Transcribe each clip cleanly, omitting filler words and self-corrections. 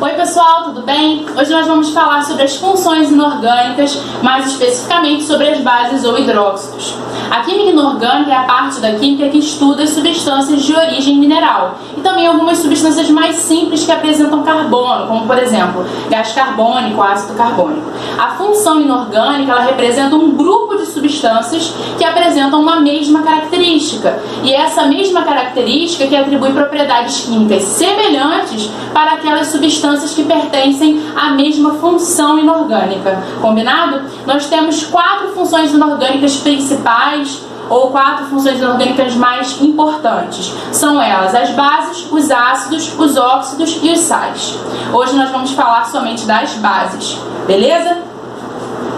Oi pessoal, tudo bem? Hoje nós vamos falar sobre as funções inorgânicas, mais especificamente sobre as bases ou hidróxidos. A química inorgânica é a parte da química que estuda as substâncias de origem mineral e também algumas substâncias mais simples que apresentam carbono, como por exemplo, gás carbônico, ácido carbônico. A função inorgânica ela representa um grupo de substâncias que apresentam uma mesma característica e essa mesma característica que atribui propriedades químicas semelhantes para aquelas substâncias que pertencem à mesma função inorgânica. Combinado? Nós temos 4 funções inorgânicas principais ou 4 funções inorgânicas mais importantes. São elas as bases, os ácidos, os óxidos e os sais. Hoje nós vamos falar somente das bases, beleza?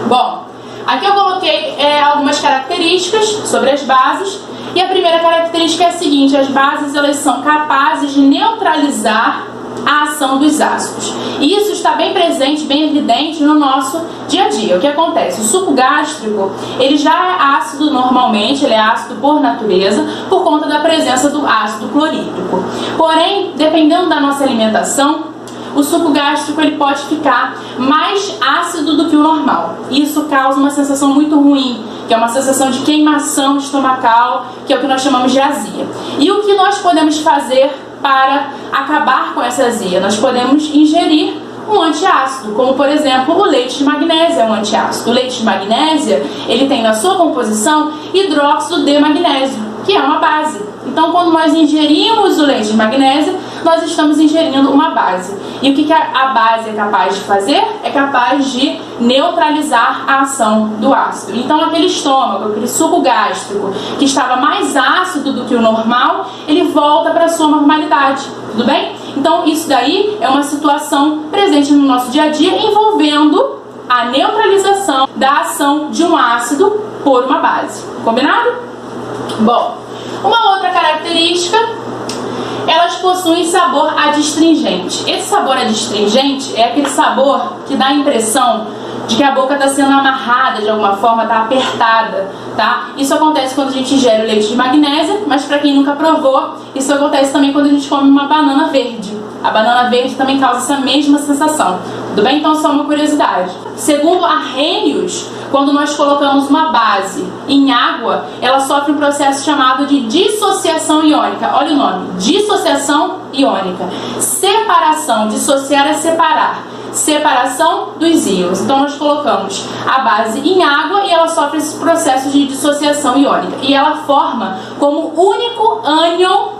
Bom, aqui eu coloquei algumas características sobre as bases e a primeira característica é a seguinte: as bases elas são capazes de neutralizar a ação dos ácidos. E isso está bem presente, bem evidente no nosso dia a dia. O que acontece? O suco gástrico, ele já é ácido normalmente, ele é ácido por natureza, por conta da presença do ácido clorídrico. Porém, dependendo da nossa alimentação, o suco gástrico ele pode ficar mais ácido do que o normal. Isso causa uma sensação muito ruim, que é uma sensação de queimação estomacal, que é o que nós chamamos de azia. E o que nós podemos fazer para acabar com essa azia? Nós podemos ingerir um antiácido, como por exemplo o leite de magnésia é um antiácido. O leite de magnésia ele tem na sua composição hidróxido de magnésio, que é uma base. Então quando nós ingerimos o leite de magnésia, nós estamos ingerindo uma base. E o que a base é capaz de fazer? É capaz de neutralizar a ação do ácido. Então aquele estômago, aquele suco gástrico que estava mais ácido do que o normal, ele volta para a sua normalidade, tudo bem? Então isso daí é uma situação presente no nosso dia a dia envolvendo a neutralização da ação de um ácido por uma base, combinado? Bom, uma outra característica, elas possuem sabor adstringente. Esse sabor adstringente é aquele sabor que dá a impressão de que a boca está sendo amarrada de alguma forma, está apertada, tá? Isso acontece quando a gente ingere o leite de magnésia, mas para quem nunca provou, isso acontece também quando a gente come uma banana verde. A banana verde também causa essa mesma sensação, tudo bem? Então só uma curiosidade. Segundo Arrhenius, quando nós colocamos uma base em água, ela sofre um processo chamado de dissociação iônica. Olha o nome, dissociação iônica. Separação, dissociar é separar. Separação dos íons. Então nós colocamos a base em água e ela sofre esse processo de dissociação iônica. E ela forma como único ânion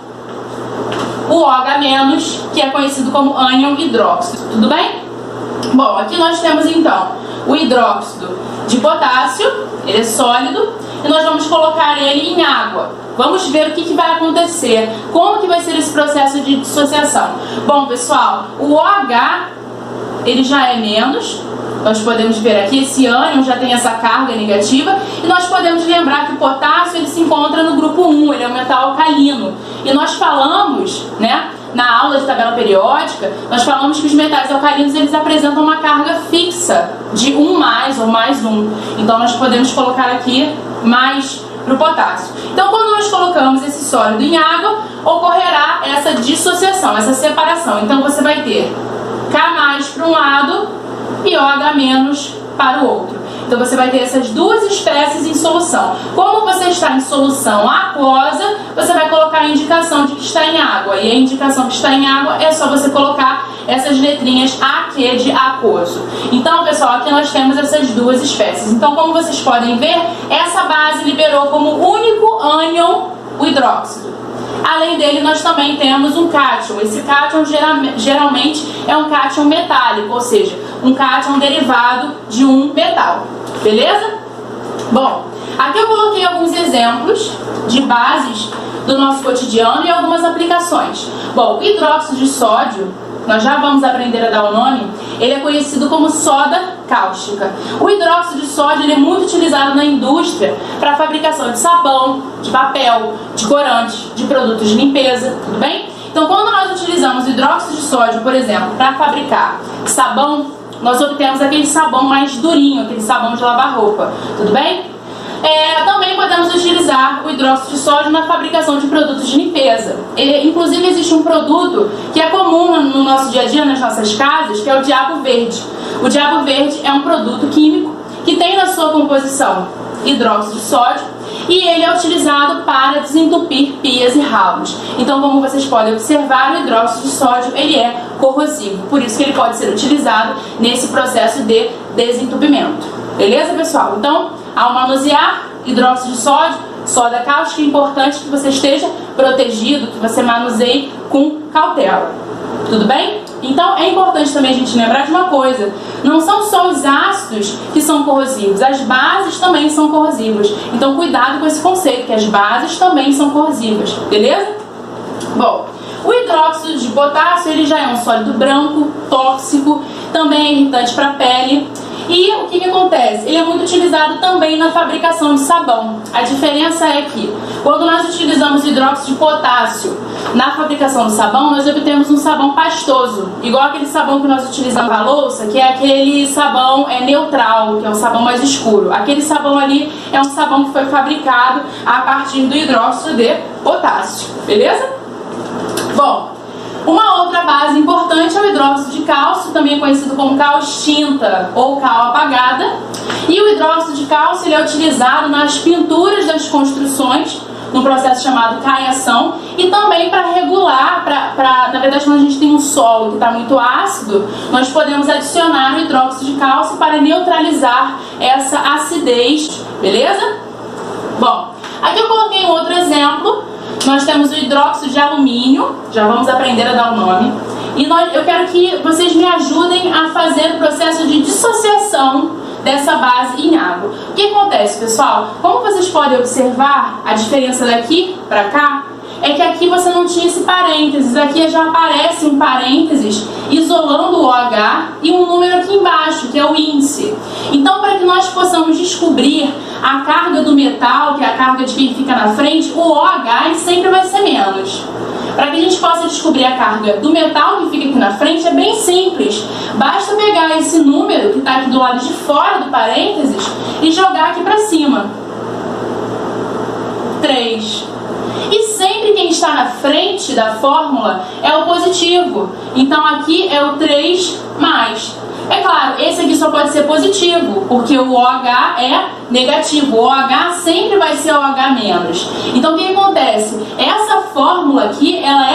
o OH-, que é conhecido como ânion hidróxido. Tudo bem? Bom, aqui nós temos então o hidróxido de potássio, ele é sólido, e nós vamos colocar ele em água. Vamos ver o que vai acontecer, como que vai ser esse processo de dissociação. Bom, pessoal, o OH ele já é menos, nós podemos ver aqui, esse ânion já tem essa carga negativa, e nós podemos lembrar que o potássio ele se encontra no grupo 1, ele é um metal alcalino. E nós falamos, né, na aula de tabela periódica, nós falamos que os metais alcalinos eles apresentam uma carga fixa de 1+ ou mais 1. Então nós podemos colocar aqui mais para o potássio. Então quando nós colocamos esse sólido em água, ocorrerá essa dissociação, essa separação. Então você vai ter K+ para um lado e OH- para o outro. Então você vai ter essas duas espécies em solução. Como você está em solução aquosa, você vai colocar a indicação de que está em água. E a indicação que está em água é só você colocar essas letrinhas AQ de aquoso. Então, pessoal, aqui nós temos essas duas espécies. Então, como vocês podem ver, essa base liberou como único ânion o hidróxido. Além dele, nós também temos um cátion. Esse cátion geralmente é um cátion metálico, ou seja, um cátion derivado de um metal. Beleza? Bom, aqui eu coloquei alguns exemplos de bases do nosso cotidiano e algumas aplicações. Bom, o hidróxido de sódio, nós já vamos aprender a dar o nome, ele é conhecido como soda cáustica. O hidróxido de sódio ele é muito utilizado na indústria para a fabricação de sabão, de papel, de corante, de produtos de limpeza, tudo bem? Então quando nós utilizamos hidróxido de sódio, por exemplo, para fabricar sabão, nós obtemos aquele sabão mais durinho, aquele sabão de lavar roupa, tudo bem? Também podemos utilizar o hidróxido de sódio na fabricação de produtos de limpeza. Inclusive existe um produto que é comum no nosso dia a dia, nas nossas casas, que é o diabo verde. O diabo verde é um produto químico que tem na sua composição hidróxido de sódio e ele é utilizado para desentupir pias e ralos. Então, como vocês podem observar, o hidróxido de sódio ele é corrosivo, por isso que ele pode ser utilizado nesse processo de desentupimento. Beleza, pessoal? Então, ao manusear hidróxido de sódio, soda cáustica, é importante que você esteja protegido, que você manuseie com cautela. Tudo bem? Então é importante também a gente lembrar de uma coisa: não são só os ácidos que são corrosivos, as bases também são corrosivas. Então cuidado com esse conceito, que as bases também são corrosivas, beleza? Bom, o hidróxido de potássio ele já é um sólido branco, tóxico, também é irritante para a pele. E o que acontece? Ele é muito utilizado também na fabricação de sabão. A diferença é que, quando nós utilizamos hidróxido de potássio na fabricação do sabão, nós obtemos um sabão pastoso, igual aquele sabão que nós utilizamos na louça, que é aquele sabão neutral, que é um sabão mais escuro. Aquele sabão ali é um sabão que foi fabricado a partir do hidróxido de potássio, beleza? Bom, uma outra base importante é o hidróxido de cálcio, também conhecido como cal extinta ou cal apagada. E o hidróxido de cálcio ele é utilizado nas pinturas das construções, num processo chamado caiação, e também para regular, na verdade, quando a gente tem um solo que está muito ácido, nós podemos adicionar o hidróxido de cálcio para neutralizar essa acidez, beleza? Bom, aqui eu coloquei um outro exemplo. Nós temos o hidróxido de alumínio, já vamos aprender a dar o nome. E eu quero que vocês me ajudem a fazer o processo de dissociação dessa base em água. O que acontece, pessoal? Como vocês podem observar, a diferença daqui para cá é que aqui você não tinha esse parênteses, aqui já aparece um parênteses isolando o OH e um número aqui embaixo, que é o índice. Então, para que nós possamos descobrir a carga do metal, que é a carga de quem fica na frente, o OH sempre vai ser menos. Para que a gente possa descobrir a carga do metal que fica aqui na frente, é bem simples. Basta pegar esse número que está aqui do lado de fora do parênteses e jogar aqui para cima. 3. E sempre quem está na frente da fórmula é o positivo. Então aqui é o 3 mais. É claro, esse aqui só pode ser positivo, porque o OH é negativo. O OH sempre vai ser OH menos. Então o que acontece? Essa fórmula aqui, ela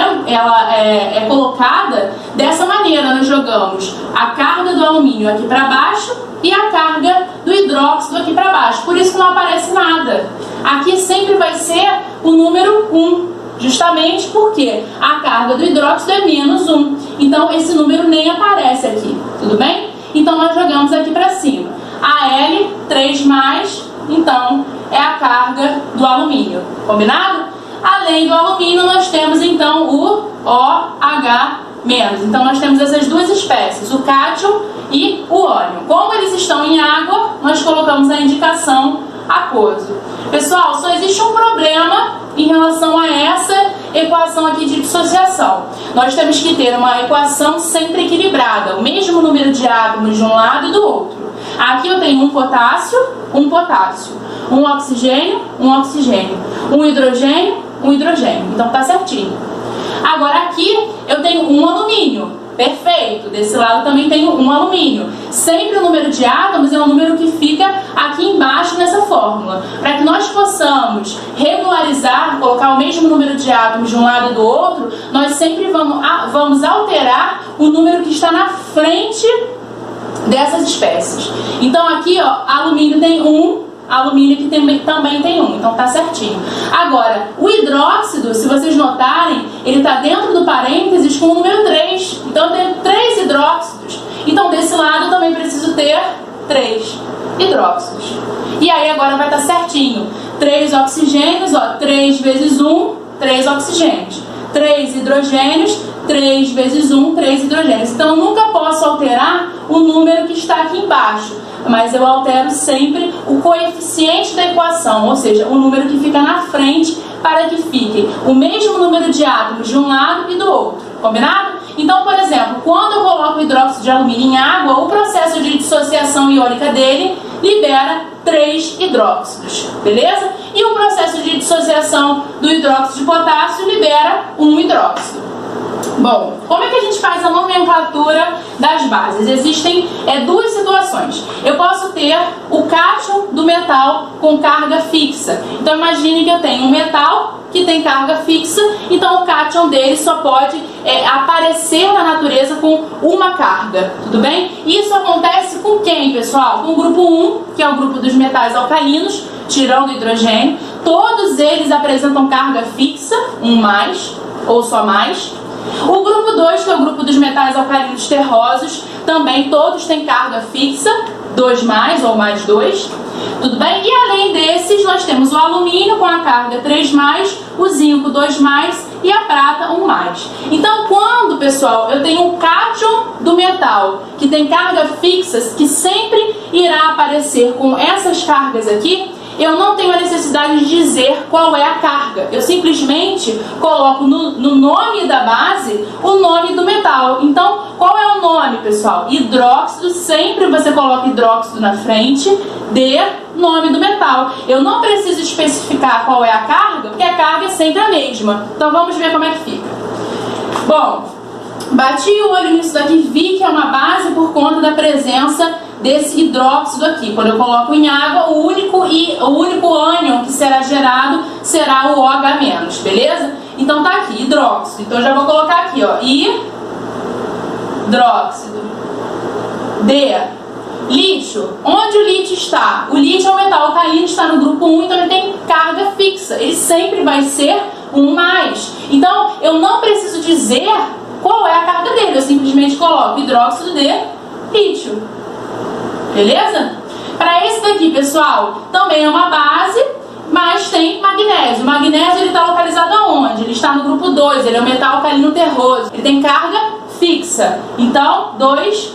é colocada dessa maneira. Nós jogamos a carga do alumínio aqui para baixo e a carga do hidróxido aqui para baixo. Por isso que não aparece nada. Aqui sempre vai ser o número 1. Justamente porque a carga do hidróxido é menos 1. Então esse número nem aparece aqui, tudo bem? Então nós jogamos aqui para cima. Al, 3 mais, então é a carga do alumínio, combinado? Além do alumínio nós temos então o OH-. Então nós temos essas duas espécies, o cátion e o ânion. Como eles estão em água, nós colocamos a indicação aquoso. Pessoal, só existe um problema em relação a essa equação aqui de dissociação. Nós temos que ter uma equação sempre equilibrada, o mesmo número de átomos de um lado e do outro. Aqui eu tenho um potássio, um oxigênio, um hidrogênio, um hidrogênio. Então tá certinho. Agora aqui eu tenho um alumínio. Perfeito, desse lado também tenho um alumínio. Sempre o número de átomos é o número que fica aqui embaixo nessa fórmula. Para que nós possamos regularizar, colocar o mesmo número de átomos de um lado e do outro, nós sempre vamos alterar o número que está na frente dessas espécies. Então aqui, ó, alumínio tem 1, alumínio aqui também tem 1, então tá certinho. Agora, o hidróxido, se vocês notarem, ele está dentro do parênteses com o número 3. Então eu tenho 3 hidróxidos. Então desse lado eu também preciso ter 3 hidróxidos. E aí agora vai estar certinho. 3 oxigênios, ó, 3 vezes 1, 3 oxigênios. 3 hidrogênios, 3 vezes 1, 3 hidrogênios. Então eu nunca posso alterar o número que está aqui embaixo, mas eu altero sempre o coeficiente da equação, ou seja, o número que fica na frente, para que fique o mesmo número de átomos de um lado e do outro, combinado? Então, por exemplo, quando eu coloco o hidróxido de alumínio em água, o processo de dissociação iônica dele libera 3 hidróxidos, beleza? E o dissociação do hidróxido de potássio libera um hidróxido. Bom, como é que a gente faz a nomenclatura das bases? Existem duas situações. Eu posso ter o cátion do metal com carga fixa. Então imagine que eu tenho um metal que tem carga fixa, então o cátion dele só pode aparecer na natureza com uma carga, tudo bem? Isso acontece com quem, pessoal? Com o grupo 1, que é o grupo dos metais alcalinos, tirando o hidrogênio. Todos eles apresentam carga fixa, 1+, ou só mais. O grupo 2, que é o grupo dos metais alcalinos terrosos, também todos têm carga fixa, 2+, ou mais 2, tudo bem? E além desses, nós temos o alumínio com a carga 3+, o zinco 2+, e a prata 1+. Então, quando, pessoal, eu tenho um cátion do metal que tem carga fixa, que sempre irá aparecer com essas cargas aqui, eu não tenho a necessidade de dizer qual é a carga. Eu simplesmente coloco no nome da base o nome do metal. Então, qual é o nome, pessoal? Hidróxido, sempre você coloca hidróxido na frente de nome do metal. Eu não preciso especificar qual é a carga, porque a carga é sempre a mesma. Então, vamos ver como é que fica. Bom, bati o olho nisso daqui, vi que é uma base por conta da presença desse hidróxido aqui. Quando eu coloco em água, o único ânion que será gerado será o OH-, beleza? Então tá aqui, hidróxido. Então já vou colocar aqui, ó, hidróxido. D. Lítio. Onde o lítio está? O lítio é um metal alcalino, está no grupo 1, então ele tem carga fixa. Ele sempre vai ser 1+. Então, eu não preciso dizer qual é a carga dele. Eu simplesmente coloco hidróxido de lítio. Beleza? Para esse daqui, pessoal, também é uma base, mas tem magnésio. O magnésio ele está localizado aonde? Ele está no grupo 2, ele é um metal alcalino terroso. Ele tem carga fixa. Então, 2+.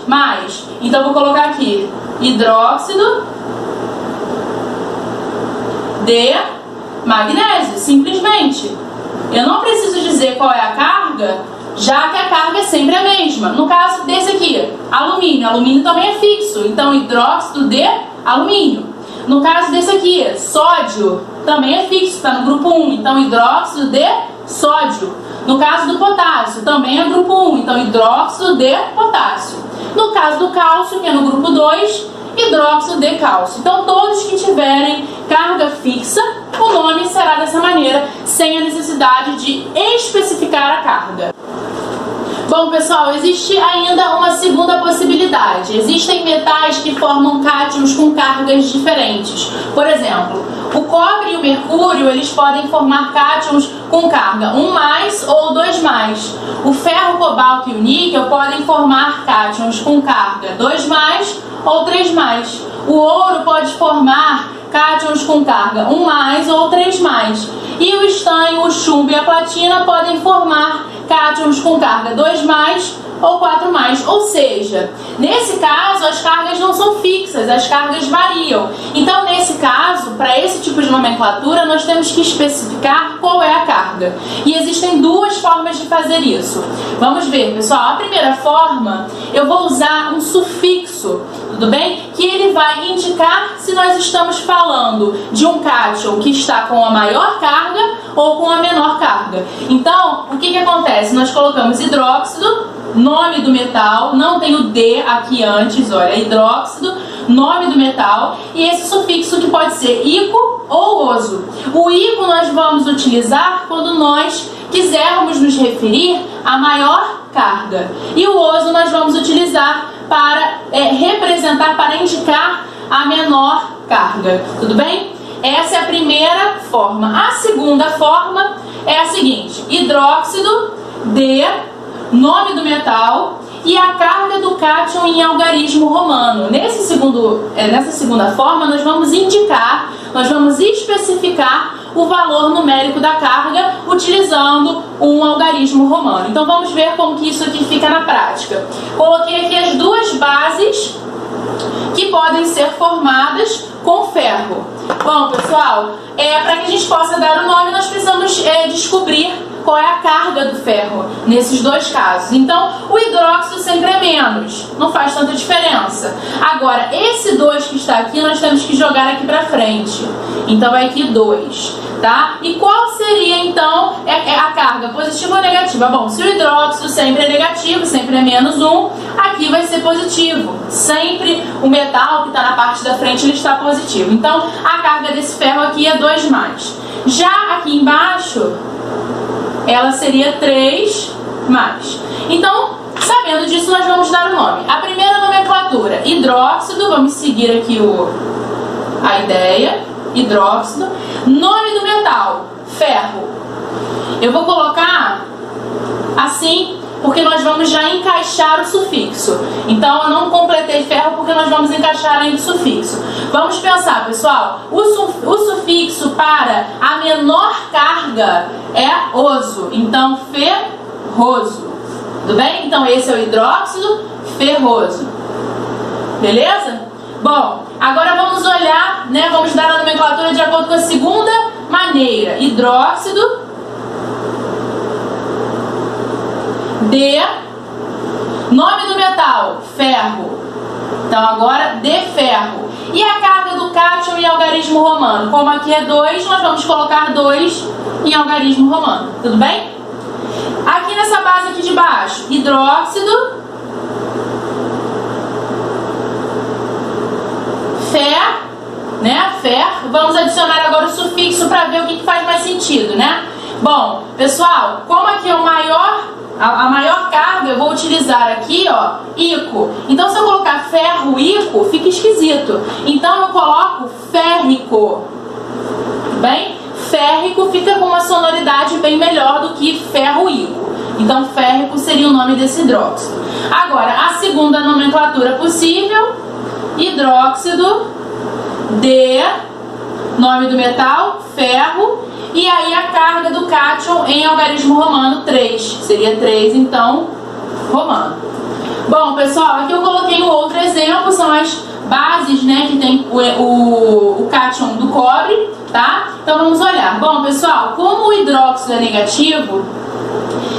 Então, vou colocar aqui hidróxido de magnésio, simplesmente. Eu não preciso dizer qual é a carga, já que a carga é sempre a mesma. No caso desse aqui, alumínio. Alumínio também é fixo, então hidróxido de alumínio. No caso desse aqui, sódio, também é fixo, está no grupo 1, então hidróxido de sódio. No caso do potássio, também é grupo 1, então hidróxido de potássio. No caso do cálcio, que é no grupo 2, hidróxido de cálcio. Então todos que tiverem carga fixa, o nome será dessa maneira, sem a necessidade de especificar a carga. Bom, pessoal, existe ainda uma segunda possibilidade. Existem metais que formam cátions com cargas diferentes. Por exemplo, o cobre e o mercúrio, eles podem formar cátions com carga 1+ ou 2+. O ferro, o cobalto e o níquel podem formar cátions com carga 2+ ou 3+. O ouro pode formar cátions com carga 1+ ou 3+. E o estanho, o chumbo e a platina podem formar cátions com carga 2+ ou 4+. Ou seja, nesse caso as cargas não são fixas, as cargas variam. Então, nesse caso, para esse tipo de nomenclatura, nós temos que especificar qual é a carga. E existem duas formas de fazer isso. Vamos ver, pessoal. A primeira forma, eu vou usar um sufixo, tudo bem? Que ele vai indicar se nós estamos falando de um cátion que está com a maior carga ou com a menor carga. Então, o que acontece? Nós colocamos hidróxido, nome do metal, não tem o D aqui antes, olha, hidróxido, nome do metal, e esse sufixo que pode ser ico ou oso. O ico nós vamos utilizar quando nós quisermos nos referir à maior carga, e o oso nós vamos utilizar para representar, para indicar a menor carga, tudo bem? Essa é a primeira forma. A segunda forma é a seguinte: hidróxido de nome do metal e a carga do cátion em algarismo romano. Nessa segunda forma, nós vamos indicar, nós vamos especificar o valor numérico da carga utilizando um algarismo romano. Então vamos ver como que isso aqui fica na prática. Coloquei aqui as duas bases que podem ser formadas com ferro. Bom, pessoal, para que a gente possa dar o nome, nós precisamos descobrir qual é a carga do ferro nesses dois casos. Então, o hidróxido sempre é menos, não faz tanta diferença. Agora, esse 2 que está aqui, nós temos que jogar aqui para frente. Então, vai aqui 2, tá? E qual seria, então, a carga, positiva ou negativa? Bom, se o hidróxido sempre é negativo, sempre é menos 1, aqui vai ser positivo. Sempre o metal que está na parte da frente, ele está positivo. Então, a carga desse ferro aqui é 2+. Já aqui embaixo, ela seria 3+. Então, sabendo disso, nós vamos dar o nome. A primeira nomenclatura, hidróxido, vamos seguir aqui a ideia, hidróxido. Nome do metal, ferro. Eu vou colocar assim, porque nós vamos já encaixar o sufixo. Então, eu não completei ferro porque nós vamos encaixar ainda o sufixo. Vamos pensar, pessoal, o sufixo para a menor carga é oso. Então, ferroso. Tudo bem? Então, esse é o hidróxido ferroso. Beleza? Bom, agora vamos olhar, né? Vamos dar a nomenclatura de acordo com a segunda maneira. Hidróxido de nome do metal, ferro. Então agora de ferro. E a carga do cátion em algarismo romano? Como aqui é 2, nós vamos colocar 2 em algarismo romano. Tudo bem? Aqui nessa base aqui de baixo, hidróxido, fer. Vamos adicionar agora o sufixo para ver o que faz mais sentido, né? Bom, pessoal, como aqui é o a maior carga, eu vou utilizar aqui, ó, ico. Então, se eu colocar ferro-ico, fica esquisito. Então, eu coloco férrico. Bem? Férrico fica com uma sonoridade bem melhor do que ferro-ico. Então, férrico seria o nome desse hidróxido. Agora, a segunda nomenclatura possível, hidróxido de nome do metal, ferro. E aí a carga do cátion em algarismo romano 3. Seria 3, então, romano. Bom, pessoal, aqui eu coloquei um outro exemplo. São as bases, né, que tem o cátion do cobre, tá? Então, vamos olhar. Bom, pessoal, como o hidróxido é negativo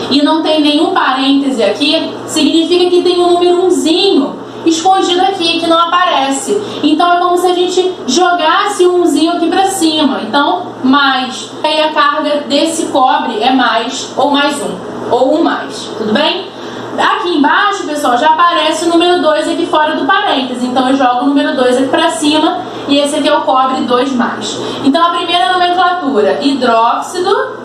e não tem nenhum parêntese aqui, significa que tem um número 1zinho escondido aqui, que não aparece. Então, é como se a gente jogasse um 1zinho aqui pra cima. Então, mais. Aí a carga desse cobre é mais, ou mais 1, ou 1+. Tudo bem? Aqui embaixo, pessoal, já aparece o número 2 aqui fora do parêntese. Então, eu jogo o número 2 aqui pra cima, e esse aqui é o cobre 2+. Então, a primeira nomenclatura, hidróxido.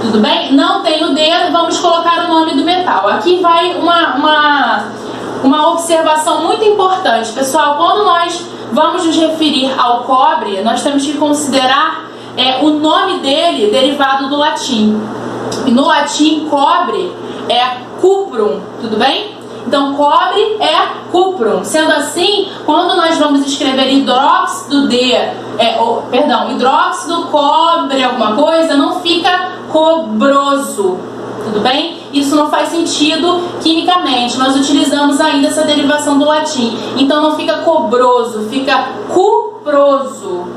Tudo bem? Não tem o dedo, vamos colocar o nome do metal. Aqui vai uma observação muito importante, pessoal. Quando nós vamos nos referir ao cobre, nós temos que considerar o nome dele derivado do latim. E no latim, cobre é cuprum, tudo bem? Então, cobre é cuprum. Sendo assim, quando nós vamos escrever hidróxido hidróxido, cobre, alguma coisa, não fica cobroso, tudo bem? Isso não faz sentido quimicamente. Nós utilizamos ainda essa derivação do latim. Então, não fica cobroso, fica cuproso,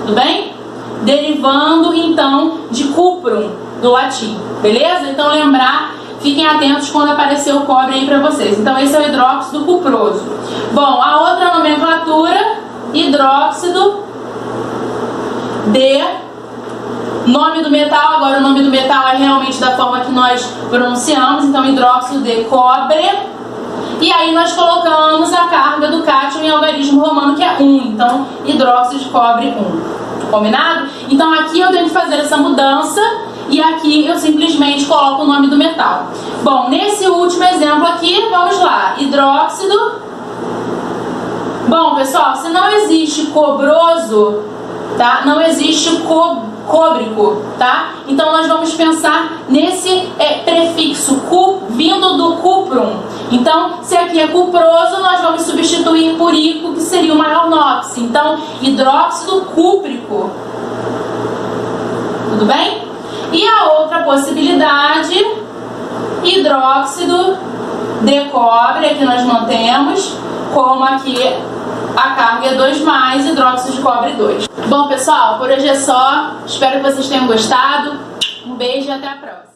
tudo bem? Derivando, então, de cuprum, do latim, beleza? Então, lembrar... Fiquem atentos quando aparecer o cobre aí para vocês. Então, esse é o hidróxido cuproso. Bom, a outra nomenclatura, hidróxido de nome do metal. Agora, o nome do metal é realmente da forma que nós pronunciamos. Então, hidróxido de cobre. E aí, nós colocamos a carga do cátion em algarismo romano, que é 1. Então, hidróxido de cobre 1. Combinado? Então, aqui eu tenho que fazer essa mudança. E aqui eu simplesmente coloco o nome do metal. Bom, nesse último exemplo aqui, vamos lá. Hidróxido. Bom, pessoal, se não existe cobroso, tá? Não existe côbrico, tá? Então, nós vamos pensar nesse prefixo cu, vindo do cuprum. Então, se aqui é cuproso, nós vamos substituir por ico, que seria o maior nóx. Então, hidróxido cúprico. Tudo bem? E a outra possibilidade, hidróxido de cobre, aqui nós mantemos, como aqui a carga é 2+, hidróxido de cobre 2. Bom, pessoal, por hoje é só. Espero que vocês tenham gostado. Um beijo e até a próxima.